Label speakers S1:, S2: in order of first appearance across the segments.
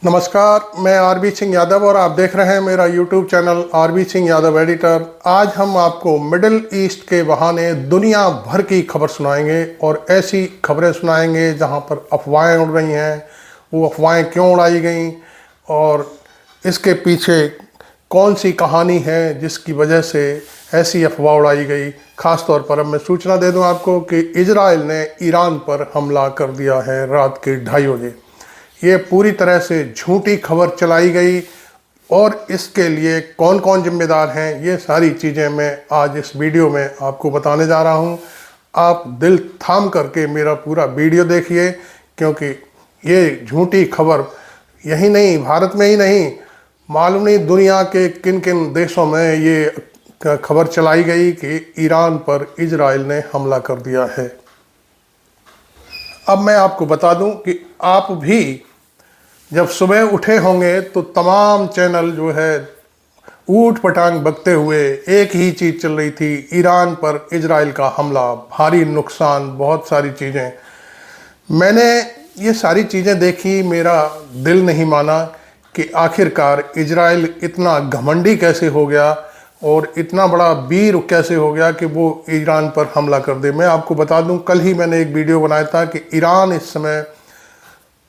S1: नमस्कार, मैं आरबी सिंह यादव और आप देख रहे हैं मेरा YouTube channel RB Singh Yadav editor. आज हम आपको मिडिल ईस्ट के बहाने दुनिया भर की खबर सुनाएंगे और ऐसी खबरें सुनाएंगे जहां पर अफवाहें उड़ रही हैं, वो अफवाहें क्यों उड़ाई गई और इसके पीछे कौन सी कहानी है जिसकी वजह से ऐसी अफवाह उड़ाई गई। ख़ास तौर पर अब मैं सूचना दे दूं आपको कि इजराइल ने ईरान पर हमला कर दिया है रात के 2:30 बजे। ये पूरी तरह से झूठी खबर चलाई गई और इसके लिए कौन कौन जिम्मेदार हैं, ये सारी चीज़ें मैं आज इस वीडियो में आपको बताने जा रहा हूं। आप दिल थाम करके मेरा पूरा वीडियो देखिए, क्योंकि ये झूठी खबर यही नहीं, भारत में ही नहीं, मालूम नहीं दुनिया के किन किन देशों में ये खबर चलाई गई कि ईरान पर इजराइल ने हमला कर दिया है। अब मैं आपको बता दूं कि आप भी जब सुबह उठे होंगे तो तमाम चैनल जो है ऊट पटांग बकते हुए एक ही चीज़ चल रही थी, ईरान पर इजराइल का हमला, भारी नुकसान, बहुत सारी चीज़ें। मैंने ये सारी चीज़ें देखी, मेरा दिल नहीं माना कि आखिरकार इजराइल इतना घमंडी कैसे हो गया और इतना बड़ा वीर कैसे हो गया कि वो ईरान पर हमला कर दे। मैं आपको बता दूं, कल ही मैंने एक वीडियो बनाया था कि ईरान इस समय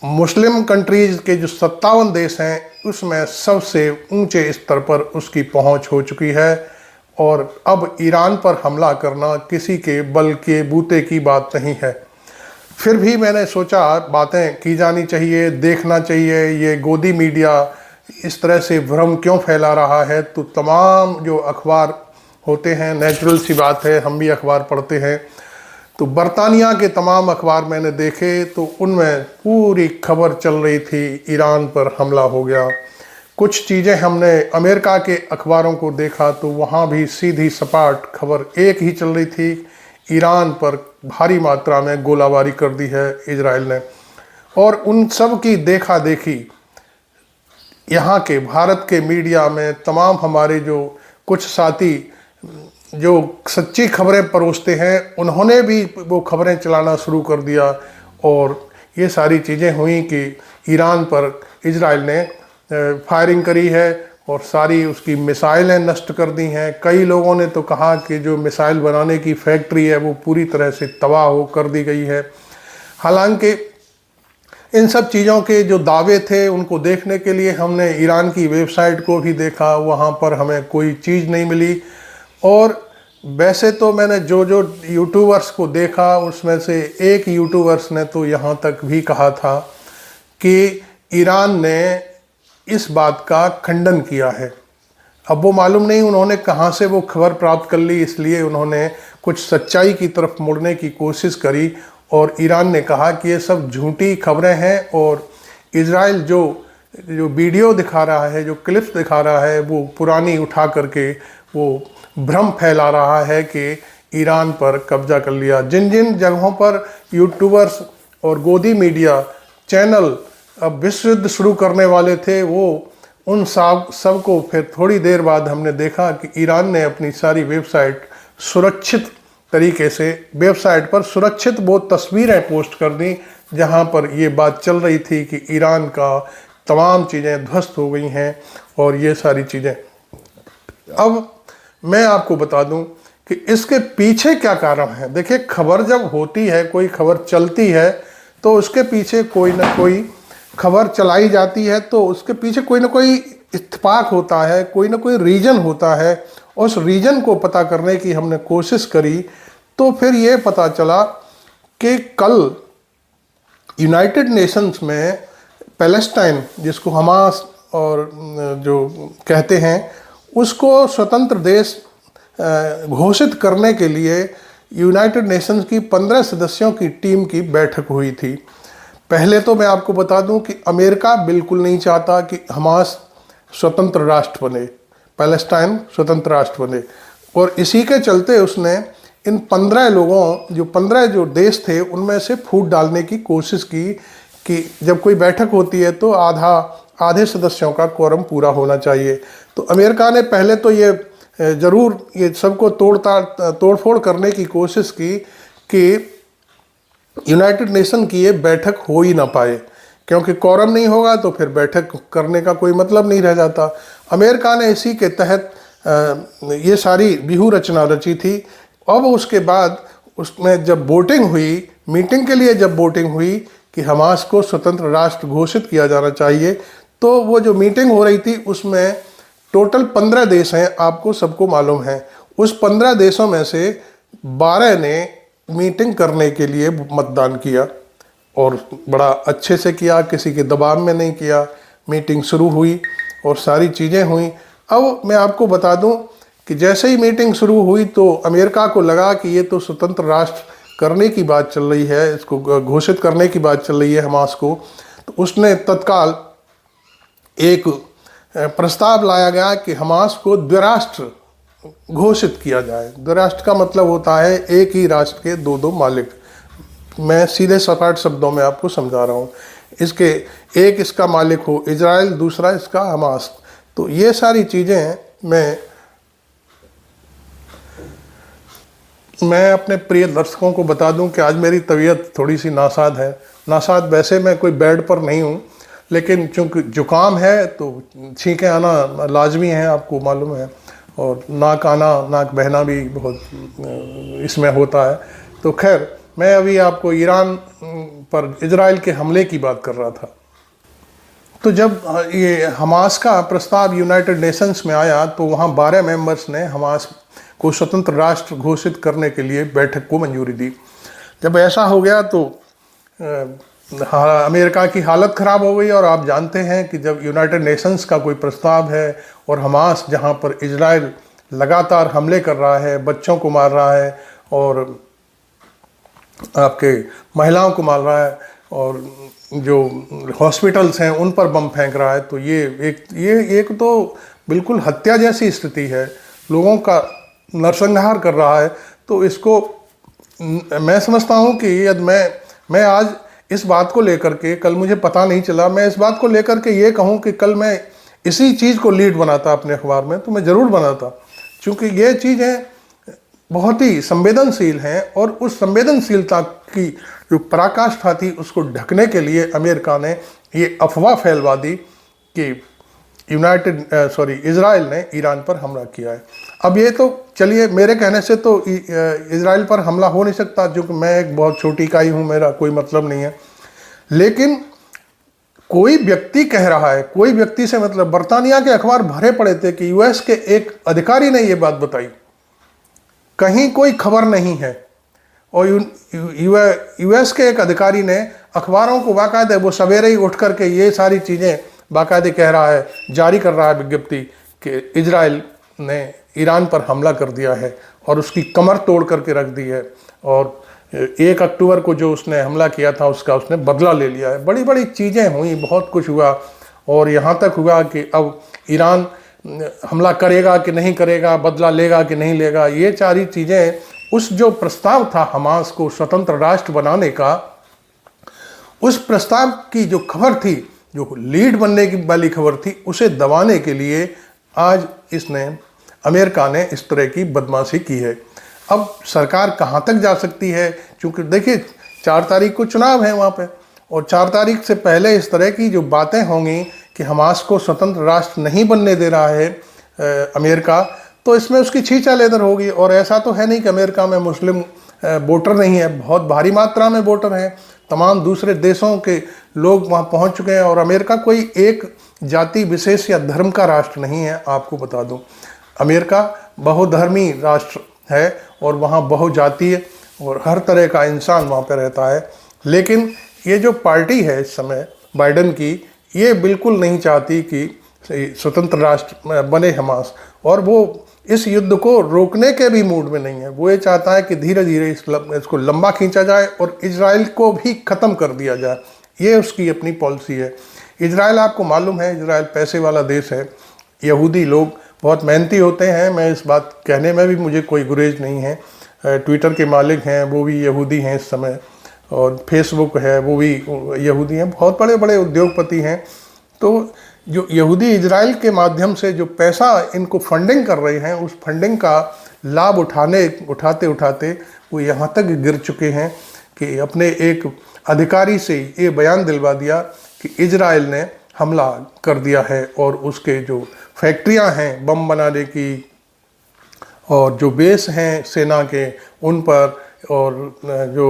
S1: मुस्लिम कंट्रीज़ के जो 57 देश हैं उसमें सबसे ऊंचे स्तर पर उसकी पहुंच हो चुकी है और अब ईरान पर हमला करना किसी के बल के बूते की बात नहीं है। फिर भी मैंने सोचा बातें की जानी चाहिए, देखना चाहिए ये गोदी मीडिया इस तरह से भ्रम क्यों फैला रहा है। तो तमाम जो अखबार होते हैं, नेचुरल सी बात है, हम भी अखबार पढ़ते हैं, तो बरतानिया के तमाम अखबार मैंने देखे तो उनमें पूरी खबर चल रही थी ईरान पर हमला हो गया। कुछ चीज़ें हमने अमेरिका के अखबारों को देखा तो वहाँ भी सीधी सपाट खबर एक ही चल रही थी, ईरान पर भारी मात्रा में गोलाबारी कर दी है इजराइल ने। और उन सब की देखा देखी यहाँ के भारत के मीडिया में तमाम हमारे जो कुछ साथी जो सच्ची खबरें परोसते हैं उन्होंने भी वो खबरें चलाना शुरू कर दिया और ये सारी चीज़ें हुई कि ईरान पर इजराइल ने फायरिंग करी है और सारी उसकी मिसाइलें नष्ट कर दी हैं। कई लोगों ने तो कहा कि जो मिसाइल बनाने की फैक्ट्री है वो पूरी तरह से तबाह हो कर दी गई है। हालांकि इन सब चीज़ों के जो दावे थे उनको देखने के लिए हमने ईरान की वेबसाइट को भी देखा, वहाँ पर हमें कोई चीज़ नहीं मिली। और वैसे तो मैंने जो यूट्यूबर्स को देखा उसमें से एक यूट्यूबर्स ने तो यहाँ तक भी कहा था कि ईरान ने इस बात का खंडन किया है। अब वो मालूम नहीं उन्होंने कहाँ से वो खबर प्राप्त कर ली, इसलिए उन्होंने कुछ सच्चाई की तरफ मुड़ने की कोशिश करी और ईरान ने कहा कि ये सब झूठी खबरें हैं और इजराइल जो वीडियो दिखा रहा है, जो क्लिप्स दिखा रहा है, वो पुरानी उठा करके वो भ्रम फैला रहा है कि ईरान पर कब्जा कर लिया। जिन जिन जगहों पर यूट्यूबर्स और गोदी मीडिया चैनल अब विश्व युद्ध शुरू करने वाले थे, वो उन सब को फिर थोड़ी देर बाद हमने देखा कि ईरान ने अपनी सारी वेबसाइट सुरक्षित तरीके से वेबसाइट पर सुरक्षित वो तस्वीरें पोस्ट कर दी जहां पर ये बात चल रही थी कि ईरान का तमाम चीज़ें ध्वस्त हो गई हैं और ये सारी चीज़ें। अब मैं आपको बता दूं कि इसके पीछे क्या कारण है। देखिए, खबर जब होती है, कोई खबर चलती है तो उसके पीछे कोई ना कोई खबर चलाई जाती है तो उसके पीछे कोई ना कोई इत्तेफाक होता है, कोई ना कोई रीज़न होता है। उस रीज़न को पता करने की हमने कोशिश करी तो फिर ये पता चला कि कल यूनाइटेड नेशंस में पैलेस्टाइन, जिसको हमास और जो कहते हैं, उसको स्वतंत्र देश घोषित करने के लिए यूनाइटेड नेशंस की 15 सदस्यों की टीम की बैठक हुई थी। पहले तो मैं आपको बता दूं कि अमेरिका बिल्कुल नहीं चाहता कि हमास स्वतंत्र राष्ट्र बने, पैलेस्टाइन स्वतंत्र राष्ट्र बने, और इसी के चलते उसने इन 15 लोगों, जो 15 जो देश थे, उनमें से फूट डालने की कोशिश की कि जब कोई बैठक होती है तो आधे सदस्यों का क्वोरम पूरा होना चाहिए। तो अमेरिका ने पहले तो ये ज़रूर ये सबको तोड़फोड़ करने की कोशिश की कि यूनाइटेड नेशन की ये बैठक हो ही ना पाए, क्योंकि कोरम नहीं होगा तो फिर बैठक करने का कोई मतलब नहीं रह जाता। अमेरिका ने इसी के तहत ये सारी व्यूह रचना रची थी। अब उसके बाद उसमें जब वोटिंग हुई, मीटिंग के लिए जब वोटिंग हुई कि हमास को स्वतंत्र राष्ट्र घोषित किया जाना चाहिए, तो वो जो मीटिंग हो रही थी उसमें टोटल 15 देश हैं, आपको सबको मालूम है। उस 15 देशों में से 12 ने मीटिंग करने के लिए मतदान किया और बड़ा अच्छे से किया, किसी के दबाव में नहीं किया। मीटिंग शुरू हुई और सारी चीज़ें हुई। अब मैं आपको बता दूं कि जैसे ही मीटिंग शुरू हुई तो अमेरिका को लगा कि ये तो स्वतंत्र राष्ट्र करने की बात चल रही है, इसको घोषित करने की बात चल रही है हमास को। तो उसने तत्काल एक प्रस्ताव लाया गया कि हमास को द्विराष्ट्र घोषित किया जाए। द्विराष्ट्र का मतलब होता है एक ही राष्ट्र के दो दो मालिक। मैं सीधे सपाट शब्दों में आपको समझा रहा हूँ। इसके एक इसका मालिक हो इजराइल, दूसरा इसका हमास। तो ये सारी चीज़ें मैं अपने प्रिय दर्शकों को बता दूं कि आज मेरी तबीयत थोड़ी सी नासाज है। नासाज वैसे मैं कोई बेड पर नहीं हूं, लेकिन चूंकि जुकाम है तो छींकें आना लाजमी है, आपको मालूम है, और नाक बहना भी बहुत इसमें होता है। तो खैर, मैं अभी आपको ईरान पर इजराइल के हमले की बात कर रहा था। तो जब ये हमास का प्रस्ताव यूनाइटेड नेशंस में आया तो वहाँ 12 मेंबर्स ने हमास को स्वतंत्र राष्ट्र घोषित करने के लिए बैठक को मंजूरी दी। जब ऐसा हो गया तो अमेरिका की हालत ख़राब हो गई। और आप जानते हैं कि जब यूनाइटेड नेशंस का कोई प्रस्ताव है और हमास जहाँ पर इजराइल लगातार हमले कर रहा है, बच्चों को मार रहा है और आपके महिलाओं को मार रहा है और जो हॉस्पिटल्स हैं उन पर बम फेंक रहा है, तो ये एक तो बिल्कुल हत्या जैसी स्थिति है, लोगों का नरसंहार कर रहा है। तो इसको मैं समझता हूँ कि यदि मैं आज इस बात को लेकर के, कल मुझे पता नहीं चला, मैं इस बात को लेकर के ये कहूँ कि कल मैं इसी चीज़ को लीड बनाता अपने अखबार में तो मैं ज़रूर बनाता, क्योंकि ये चीज़ें बहुत ही संवेदनशील हैं। और उस संवेदनशीलता की जो पराकाष्ठा थी उसको ढकने के लिए अमेरिका ने ये अफवाह फैलवा दी कि इजराइल ने ईरान पर हमला किया है। अब ये तो चलिए, मेरे कहने से तो इजराइल पर हमला हो नहीं सकता, क्योंकि मैं एक बहुत छोटी इकाई हूँ, मेरा कोई मतलब नहीं है। लेकिन कोई व्यक्ति कह रहा है, कोई व्यक्ति से मतलब बरतानिया के अखबार भरे पड़े थे कि यूएस के एक अधिकारी ने ये बात बताई, कहीं कोई खबर नहीं है। और यूएस के एक अधिकारी ने अखबारों को बाकायदे, वो सवेरे ही उठ करके ये सारी चीज़ें बाकायदे कह रहा है, जारी कर रहा है विज्ञप्ति कि इजराइल ने ईरान पर हमला कर दिया है और उसकी कमर तोड़ करके रख दी है, और 1 अक्टूबर को जो उसने हमला किया था उसका उसने बदला ले लिया है। बड़ी बड़ी चीज़ें हुई, बहुत कुछ हुआ, और यहाँ तक हुआ कि अब ईरान हमला करेगा कि नहीं करेगा, बदला लेगा कि नहीं लेगा। ये सारी चीज़ें, उस जो प्रस्ताव था हमास को स्वतंत्र राष्ट्र बनाने का, उस प्रस्ताव की जो खबर थी, जो लीड बनने की वाली खबर थी, उसे दबाने के लिए आज अमेरिका ने इस तरह की बदमाशी की है। अब सरकार कहाँ तक जा सकती है, क्योंकि देखिए 4 तारीख को चुनाव है वहाँ पे, और 4 तारीख से पहले इस तरह की जो बातें होंगी कि हमास को स्वतंत्र राष्ट्र नहीं बनने दे रहा है अमेरिका, तो इसमें उसकी छींचा लेदर होगी। और ऐसा तो है नहीं कि अमेरिका में मुस्लिम वोटर नहीं है, बहुत भारी मात्रा में वोटर हैं, तमाम दूसरे देशों के लोग वहाँ पहुँच चुके हैं। और अमेरिका कोई एक जाति विशेष या धर्म का राष्ट्र नहीं है, आपको बता दूँ। अमेरिका बहुधर्मी राष्ट्र है और वहाँ बहुजातीय और हर तरह का इंसान वहाँ पर रहता है। लेकिन ये जो पार्टी है इस समय बाइडेन की, ये बिल्कुल नहीं चाहती कि स्वतंत्र राष्ट्र बने हमास, और वो इस युद्ध को रोकने के भी मूड में नहीं है। वो ये चाहता है कि धीरे धीरे इसको लंबा खींचा जाए और इजराइल को भी ख़त्म कर दिया जाए। ये उसकी अपनी पॉलिसी है। इजराइल, आपको मालूम है, इजराइल पैसे वाला देश है। यहूदी लोग बहुत मेहनती होते हैं, मैं इस बात कहने में भी मुझे कोई गुरेज नहीं है। ट्विटर के मालिक हैं वो भी यहूदी हैं इस समय, और फेसबुक है वो भी यहूदी हैं, बहुत बड़े बड़े उद्योगपति हैं। तो जो यहूदी इजराइल के माध्यम से जो पैसा इनको फंडिंग कर रहे हैं, उस फंडिंग का लाभ उठाते उठाते वो यहाँ तक गिर चुके हैं कि अपने एक अधिकारी से ये बयान दिलवा दिया कि इजराइल ने हमला कर दिया है और उसके जो फैक्ट्रियां हैं बम बनाने की और जो बेस हैं सेना के उन पर और जो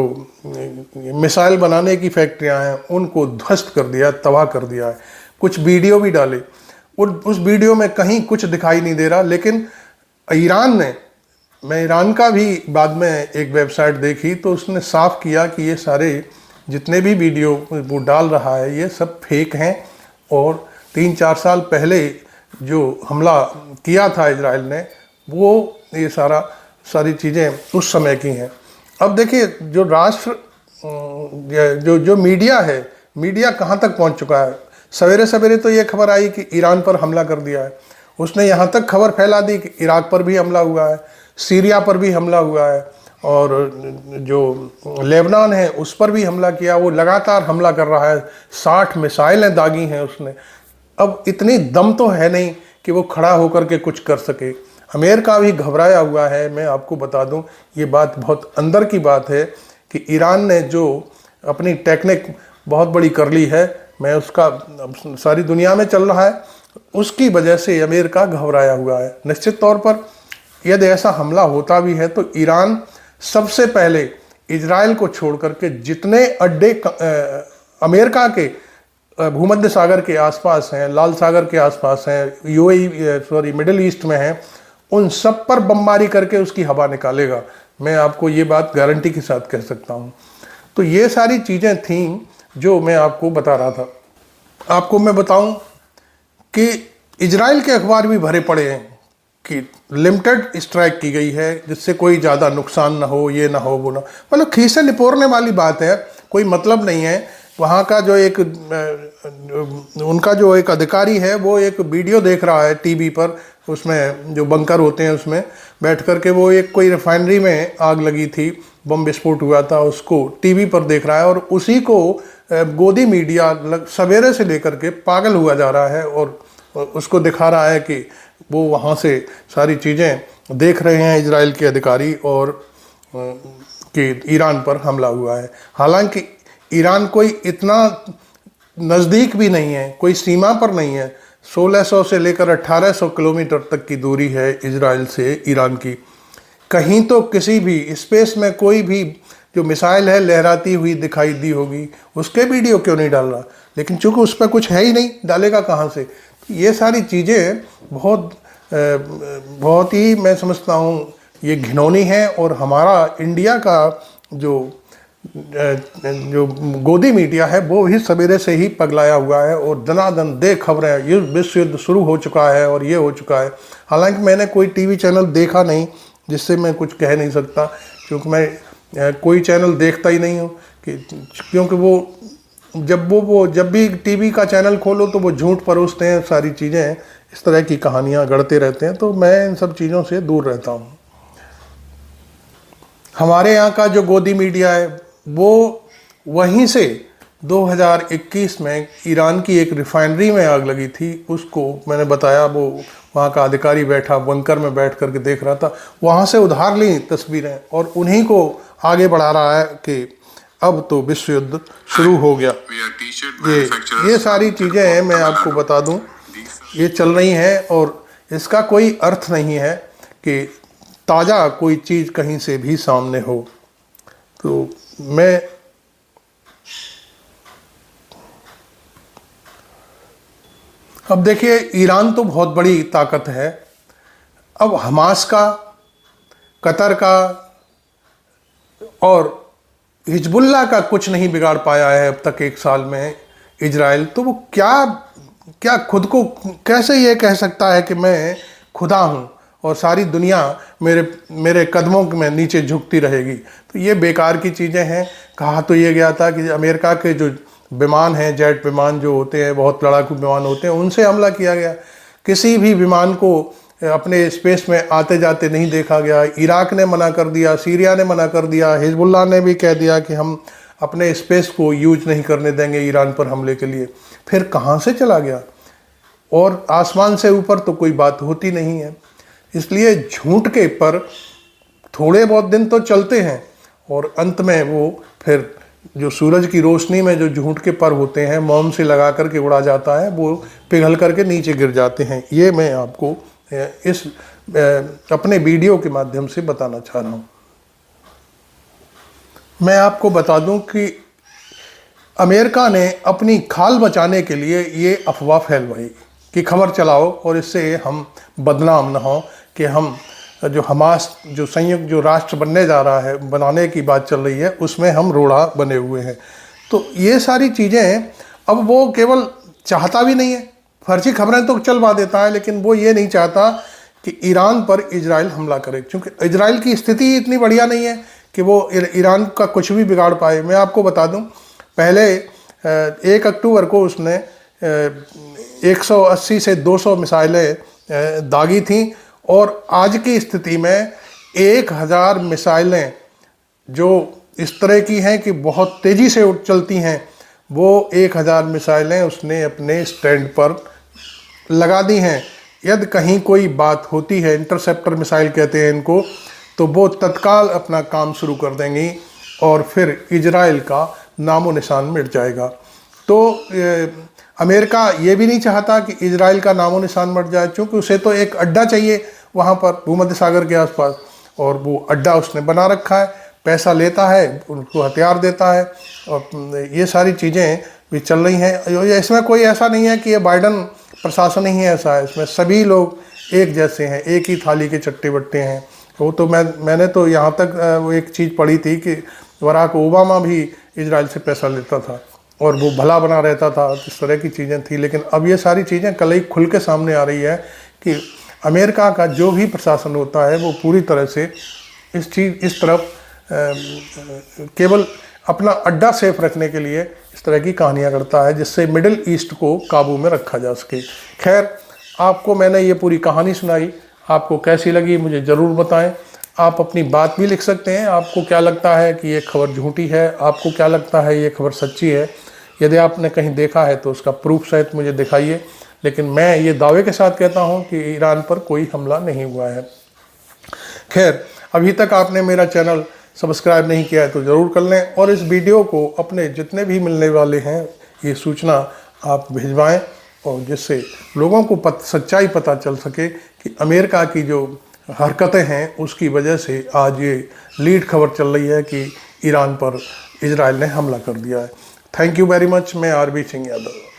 S1: मिसाइल बनाने की फैक्ट्रियां हैं उनको ध्वस्त कर दिया, तबाह कर दिया है। कुछ वीडियो भी डाले, उस वीडियो में कहीं कुछ दिखाई नहीं दे रहा, लेकिन ईरान ने, मैं ईरान का भी बाद में एक वेबसाइट देखी तो उसने साफ किया कि ये सारे जितने भी वीडियो वो डाल रहा है ये सब फेक हैं और 3-4 साल पहले जो हमला किया था इजराइल ने वो ये सारी चीज़ें उस समय की हैं। अब देखिए जो राष्ट्र जो मीडिया है, मीडिया कहाँ तक पहुँच चुका है। सवेरे सवेरे तो ये खबर आई कि ईरान पर हमला कर दिया है, उसने यहाँ तक खबर फैला दी कि इराक पर भी हमला हुआ है, सीरिया पर भी हमला हुआ है और जो लेबनान है उस पर भी हमला किया। वो लगातार हमला कर रहा है, 60 मिसाइलें दागी हैं उसने। अब इतनी दम तो है नहीं कि वो खड़ा होकर के कुछ कर सके। अमेरिका भी घबराया हुआ है। मैं आपको बता दूं, ये बात बहुत अंदर की बात है कि ईरान ने जो अपनी टेक्निक बहुत बड़ी कर ली है, मैं उसका सारी दुनिया में चल रहा है, उसकी वजह से अमेरिका घबराया हुआ है। निश्चित तौर पर यदि ऐसा हमला होता भी है तो ईरान सबसे पहले इजराइल को छोड़ करके जितने अड्डे अमेरिका के भूमध्य सागर के आसपास हैं, लाल सागर के आसपास हैं, यूएई मिडिल ईस्ट में हैं, उन सब पर बमबारी करके उसकी हवा निकालेगा। मैं आपको ये बात गारंटी के साथ कह सकता हूँ। तो ये सारी चीज़ें थीं जो मैं आपको बता रहा था। आपको मैं बताऊं कि इजराइल के अखबार भी भरे पड़े हैं कि लिमिटेड स्ट्राइक की गई है जिससे कोई ज़्यादा नुकसान ना हो, ये ना हो, वो ना, मतलब खीसे निपोरने वाली बात है, कोई मतलब नहीं है। वहाँ का जो एक उनका जो एक अधिकारी है वो एक वीडियो देख रहा है टीवी पर, उसमें जो बंकर होते हैं उसमें बैठ कर के वो एक कोई रिफाइनरी में आग लगी थी, बम विस्फोट हुआ था, उसको टीवी पर देख रहा है और उसी को गोदी मीडिया सवेरे से लेकर के पागल हुआ जा रहा है और उसको दिखा रहा है कि वो वहाँ से सारी चीज़ें देख रहे हैं इजराइल के अधिकारी और कि ईरान पर हमला हुआ है। हालांकि ईरान कोई इतना नज़दीक भी नहीं है, कोई सीमा पर नहीं है। 1600 से लेकर 1800 किलोमीटर तक की दूरी है इजराइल से ईरान की। कहीं तो किसी भी स्पेस में कोई भी जो मिसाइल है लहराती हुई दिखाई दी होगी, उसके वीडियो क्यों नहीं डाल रहा? लेकिन चूंकि उस पर कुछ है ही नहीं, डालेगा कहाँ से? ये सारी चीज़ें बहुत ही मैं समझता हूँ ये घिनौनी है और हमारा इंडिया का जो गोदी मीडिया है वो भी सवेरे से ही पगलाया हुआ है और दनादन दे खबरें, ये विश्व युद्ध शुरू हो चुका है और ये हो चुका है। हालांकि मैंने कोई टीवी चैनल देखा नहीं जिससे मैं कुछ कह नहीं सकता, क्योंकि मैं कोई चैनल देखता ही नहीं हूँ क्योंकि वो जब भी टीवी का चैनल खोलो तो वो झूठ परोसते हैं, सारी चीज़ें इस तरह की कहानियाँ गढ़ते रहते हैं, तो मैं इन सब चीज़ों से दूर रहता हूँ। हमारे यहाँ का जो गोदी मीडिया है वो वहीं से 2021 में ईरान की एक रिफाइनरी में आग लगी थी, उसको मैंने बताया, वो वहाँ का अधिकारी बैठा बंकर में बैठ करके देख रहा था, वहाँ से उधार ली तस्वीरें और उन्हीं को आगे बढ़ा रहा है कि अब तो विश्व युद्ध शुरू हो गया। ये सारी चीज़ें मैं आपको बता दूं ये चल रही हैं और इसका कोई अर्थ नहीं है कि ताज़ा कोई चीज़ कहीं से भी सामने हो। तो मैं अब देखिए, ईरान तो बहुत बड़ी ताकत है, अब हमास का, कतर का और हिजबुल्ला का कुछ नहीं बिगाड़ पाया है अब तक 1 साल में इजराइल। तो वो क्या खुद को कैसे ये कह सकता है कि मैं खुदा हूँ और सारी दुनिया मेरे कदमों में नीचे झुकती रहेगी? तो ये बेकार की चीज़ें हैं। कहा तो ये गया था कि अमेरिका के जो विमान हैं, जेट विमान जो होते हैं, बहुत लड़ाकू विमान होते हैं, उनसे हमला किया गया। किसी भी विमान को अपने स्पेस में आते जाते नहीं देखा गया। इराक ने मना कर दिया, सीरिया ने मना कर दिया, हिजबुल्लाह ने भी कह दिया कि हम अपने स्पेस को यूज नहीं करने देंगे ईरान पर हमले के लिए। फिर कहाँ से चला गया? और आसमान से ऊपर तो कोई बात होती नहीं है। इसलिए झूठ के पर थोड़े बहुत दिन तो चलते हैं और अंत में वो फिर जो सूरज की रोशनी में जो झूठ के पर होते हैं, मोम से लगा करके उड़ा जाता है, वो पिघल करके नीचे गिर जाते हैं। ये मैं आपको इस अपने वीडियो के माध्यम से बताना चाह रहा हूँ। मैं आपको बता दूं कि अमेरिका ने अपनी खाल बचाने के लिए ये अफवाह फैलवाई कि खबर चलाओ और इससे हम बदनाम ना हो कि हम जो हमास जो संयुक्त जो राष्ट्र बनने जा रहा है, बनाने की बात चल रही है, उसमें हम रोड़ा बने हुए हैं। तो ये सारी चीज़ें अब वो केवल चाहता भी नहीं है, फर्जी खबरें तो चलवा देता है, लेकिन वो ये नहीं चाहता कि ईरान पर इजराइल हमला करे, क्योंकि इजराइल की स्थिति इतनी बढ़िया नहीं है कि वो ईरान का कुछ भी बिगाड़ पाए। मैं आपको बता दूं, पहले 1 अक्टूबर को उसने 180 से 200 मिसाइलें दागी थीं, और आज की स्थिति में 1000 मिसाइलें जो इस तरह की हैं कि बहुत तेज़ी से चलती हैं, वो 1000 मिसाइलें उसने अपने स्टैंड पर लगा दी हैं। यदि कहीं कोई बात होती है, इंटरसेप्टर मिसाइल कहते हैं इनको, तो वो तत्काल अपना काम शुरू कर देंगी और फिर इजराइल का नामो निशान मिट जाएगा। तो अमेरिका ये भी नहीं चाहता कि इजराइल का नामो निशान मिट जाए, क्योंकि उसे तो एक अड्डा चाहिए वहाँ पर भूमध्य सागर के आसपास, और वो अड्डा उसने बना रखा है, पैसा लेता है, उनको हथियार देता है, और ये सारी चीज़ें भी चल रही हैं। इसमें कोई ऐसा नहीं है कि ये बाइडन प्रशासन ही ऐसा है, इसमें सभी लोग एक जैसे हैं, एक ही थाली के चट्टे बट्टे हैं। वो तो मैंने तो यहाँ तक वो एक चीज़ पढ़ी थी कि बराक ओबामा भी इजराइल से पैसा लेता था और वो भला बना रहता था, इस तरह की चीज़ें थी। लेकिन अब ये सारी चीज़ें कल ही खुल के सामने आ रही है कि अमेरिका का जो भी प्रशासन होता है वो पूरी तरह से इस तरफ केवल अपना अड्डा सेफ रखने के लिए इस तरह की कहानियाँ करता है, जिससे मिडिल ईस्ट को काबू में रखा जा सके। खैर, आपको मैंने ये पूरी कहानी सुनाई, आपको कैसी लगी मुझे ज़रूर बताएं। आप अपनी बात भी लिख सकते हैं, आपको क्या लगता है कि ये खबर झूठी है, आपको क्या लगता है ये खबर सच्ची है। यदि आपने कहीं देखा है तो उसका प्रूफ सहित मुझे दिखाइए। लेकिन मैं ये दावे के साथ कहता हूँ कि ईरान पर कोई हमला नहीं हुआ है। खैर, अभी तक आपने मेरा चैनल सब्सक्राइब नहीं किया है तो ज़रूर कर लें, और इस वीडियो को अपने जितने भी मिलने वाले हैं ये सूचना आप भिजवाएं, और जिससे लोगों को सच्चाई पता चल सके कि अमेरिका की जो हरकतें हैं उसकी वजह से आज ये लीड खबर चल रही है कि ईरान पर इजराइल ने हमला कर दिया है। Thank you very much. मैं आरबी सिंह यादव।